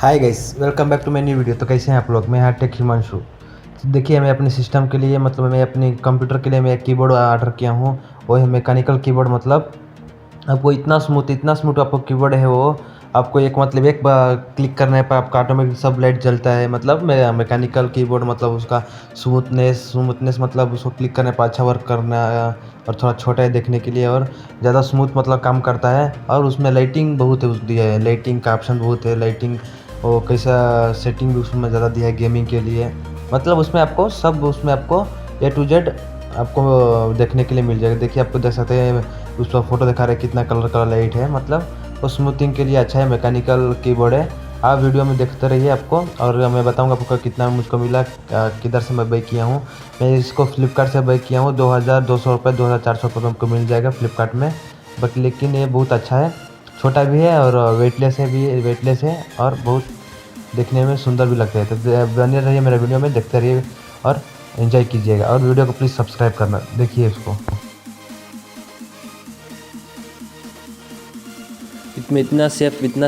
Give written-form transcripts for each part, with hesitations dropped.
Hi guys, welcome back to my new video. तो कैसे हैं आप लोग? मैं यहाँ टेक हिमांशु। देखिए, मैं अपने सिस्टम के लिए मैं अपने कंप्यूटर के लिए मैं एक कीबोर्ड ऑर्डर किया हूँ। वो है मैकेनिकल कीबोर्ड। आपको इतना स्मूथ आपको कीबोर्ड है वो। आपको एक बार क्लिक करने पर आपका ऑटोमेटिक सब लाइट जलता है। मैकेनिकल कीबोर्ड उसका स्मूथनेस उसको क्लिक करने पर अच्छा वर्क करना और थोड़ा छोटा है देखने के लिए और ज़्यादा स्मूथ काम करता है। और उसमें लाइटिंग बहुत है, उस दिया है लाइटिंग का ऑप्शन बहुत है। लाइटिंग वो कैसा सेटिंग भी उसमें ज़्यादा दिया है गेमिंग के लिए। उसमें आपको ए टू जेड आपको देखने के लिए मिल जाएगा। देखिए, आपको देख सकते हैं उस पर फोटो दिखा रहे हैं कितना कलर का लाइट है। वो स्मूथिंग के लिए अच्छा है, मैकेनिकल कीबोर्ड है। आप वीडियो में देखते रहिए आपको, और मैं बताऊंगा आपको कितना मुझको मिला, किधर से मैं बाई किया हूँ। मैं इसको फ्लिपकार्ट से बाई किया हूँ। 2200 रुपये 2400 रुपये में हमको मिल जाएगा फ्लिपकार्ट में। बट लेकिन ये बहुत अच्छा है, छोटा भी है और वेटलेस है और बहुत देखने में सुंदर भी लगता है। तो बने रहिए मेरे वीडियो में, देखते रहिए और एंजॉय कीजिएगा। और वीडियो को प्लीज़ सब्सक्राइब करना, देखिए इसको। इतना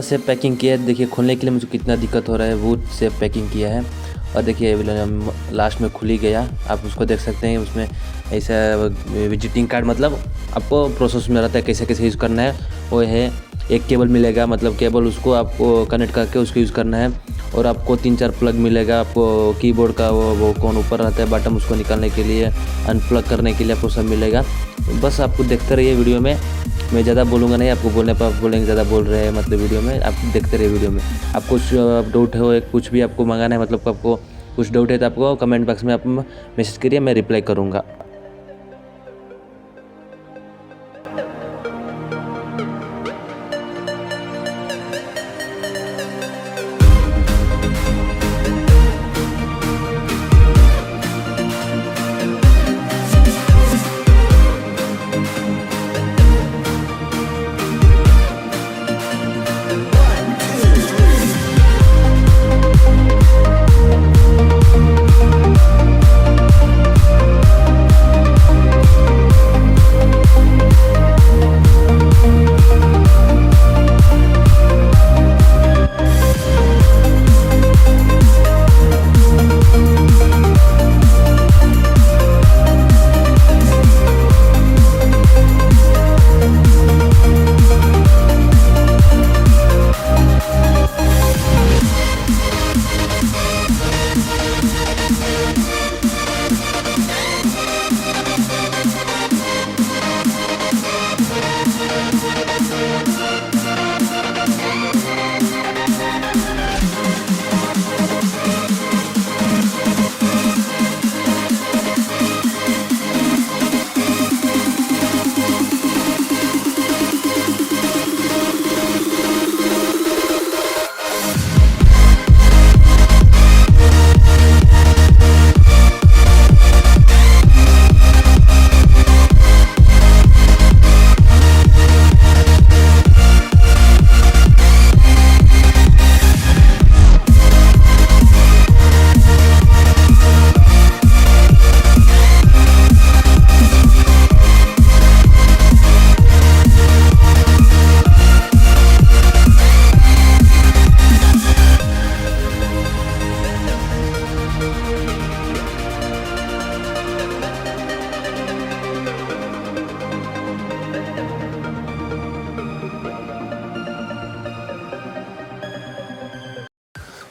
सेफ पैकिंग किया है। देखिए खोलने के लिए मुझे कितना दिक्कत हो रहा है, बहुत सेफ पैकिंग किया है। और देखिए लास्ट में खुल ही गया, आप उसको देख सकते हैं। उसमें ऐसा विजिटिंग कार्ड आपको प्रोसेस में रहता है कैसे कैसे यूज़ करना है। वो है एक केबल मिलेगा, केबल उसको आपको कनेक्ट करके उसको यूज़ करना है। और आपको 3-4 प्लग मिलेगा आपको कीबोर्ड का। वो कौन वीपर रहता है बटन, उसको निकालने के लिए, अनप्लग करने के लिए आपको सब मिलेगा। बस आपको देखते रहिए वीडियो में। मैं ज़्यादा बोलूँगा नहीं, आपको बोलने पर आप बोलेंगे ज़्यादा बोल रहे हैं वीडियो में। आप देखते रहिए वीडियो में। आपको कुछ डाउट है, कुछ भी आपको मंगाना है, आपको कुछ डाउट है तो आपको कमेंट बॉक्स में आप मैसेज करिए, मैं रिप्लाई करूँगा।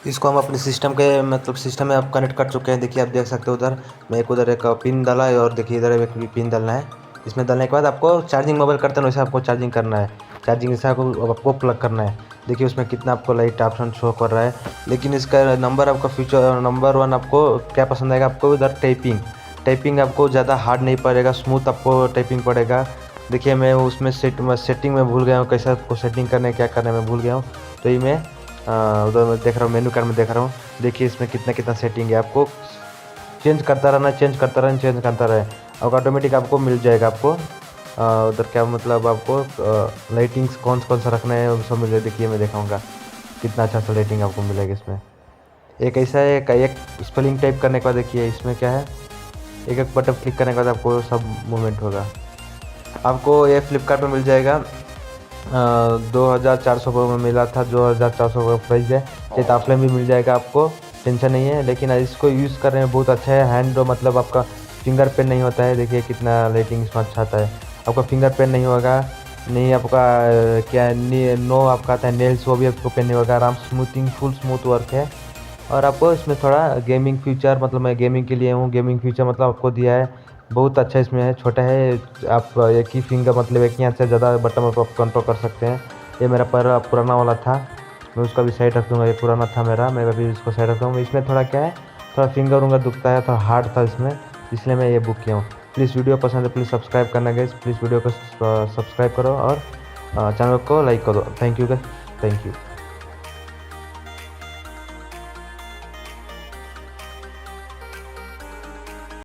इसको हम अपने सिस्टम के सिस्टम में आप कनेक्ट कर चुके हैं। देखिए, आप देख सकते हो उधर उधर एक पिन डाला है, और देखिए इधर एक भी पिन डालना है। इसमें डालने के बाद आपको चार्जिंग मोबाइल करते हैं वैसे आपको चार्जिंग करना है। चार्जिंग से आपको प्लग करना है। देखिए उसमें कितना आपको लाइट ऑप्शन शो कर रहा है। लेकिन इसका आपका फीचर नंबर 1 आपको क्या पसंद आएगा, आपको इधर टाइपिंग आपको ज़्यादा हार्ड नहीं पड़ेगा, स्मूथ आपको टाइपिंग पड़ेगा। देखिए, मैं उसमें सेटिंग में भूल गया हूँ, कैसे आपको सेटिंग करना है क्या करना है मैं भूल गया हूँ। तो ये मैं उधर मैं देख रहा हूँ, मेनू कार्ड में देख रहा हूँ। देखिए इसमें कितना सेटिंग है, आपको चेंज करता रहे। और ऑटोमेटिक आपको मिल जाएगा। आपको उधर क्या आपको लाइटिंग्स कौन सा रखना है वो सब मिल जाएगा। देखिए मैं दिखाऊंगा कितना अच्छा सा लाइटिंग आपको मिलेगा इसमें। एक ऐसा है एक स्पेलिंग टाइप करने के बाद देखिए इसमें क्या है, एक बटन क्लिक करने के बाद आपको सब मूवमेंट होगा। आपको ये फ्लिपकार्ट में मिल जाएगा। 2400 में मिला था, 2400 का प्राइस है। ये ऑफलाइन भी मिल जाएगा आपको, टेंशन नहीं है। लेकिन इसको यूज़ करने में बहुत अच्छा है। हैंड मतलब आपका फिंगर पेन नहीं होता है, देखिए कितना लाइटिंग इसमें अच्छा आता है। आपका फिंगर पेन नहीं होगा, नहीं आपका क्या नो आपका आता है नेल्स, वो भी आपको पेन नहीं होगा। आराम स्मूथिंग, फुल स्मूथ वर्क है। और आपको इसमें थोड़ा गेमिंग फीचर, मतलब मैं गेमिंग के लिए हूँ, गेमिंग फीचर मतलब आपको दिया है, बहुत अच्छा इसमें है। छोटा है, आप एक ही फिंगर मतलब एक ही हाथ से ज़्यादा बटन आप कंट्रोल कर सकते हैं। ये मेरा पुराना वाला था, मैं उसका भी साइड रख दूँगा। ये पुराना था मेरा, मैं अभी इसको साइड रख दूँगा। इसमें थोड़ा क्या है, थोड़ा फिंगर उंगर दुखता है, थोड़ा हार्ड था इसमें, इसलिए मैं ये बुक किया हूँ। प्लीज़ वीडियो पसंद है प्लीज़ सब्सक्राइब करना गाइस, प्लीज़ वीडियो को सब्सक्राइब करो और चैनल को लाइक करो। Thank you guys, thank you.